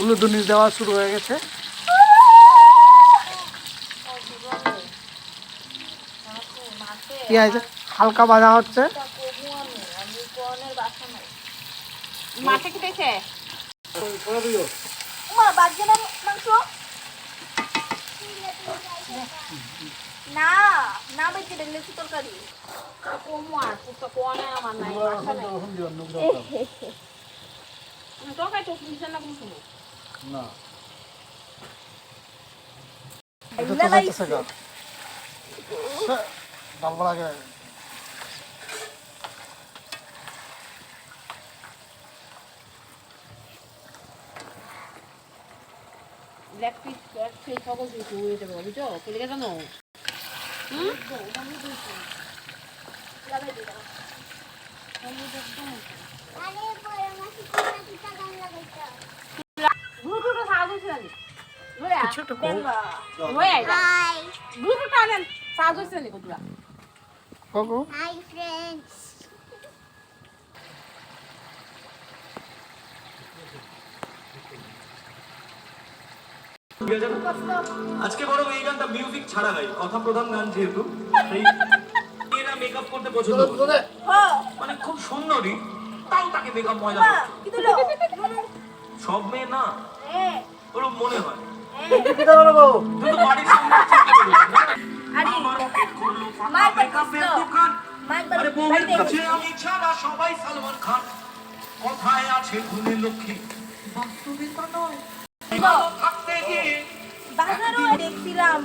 উলুধ্বনি দেওয়া শুরু হয়ে গেছে। হালকা বাজা হচ্ছে। মাঠে কি পেয়েছে না না বেঁচে দেখলে কি তরকারি কমার পুরো কোয়ানে আমার নাই তরকারি তো কিছু না কোনো শুনো না ব্ল্যাক পিস সেই সকল কিছু হয়ে যাবে বুঝছো কেটে কেন আজকে বড় এই গানটা মিউজিক ছাড়া গাই, কথা প্রধান গান যেহেতু এরা মেকআপ করতে পছন্দ করে, মানে খুব সুন্দরী তাও তাকে মেকআপ মজা করছে। সব মেয়ে না ওরকম মনে হয়, কিন্তু বাড়ির সামনে থেকে মেকআপের দোকান, আরে বউয়ের কাছে আমি ছাড়া সবাই সালমান খান, কথায় আছে ভুলে লক্ষ্মী বাস্তবিকতা নয়। বাজারও দেখছিলাম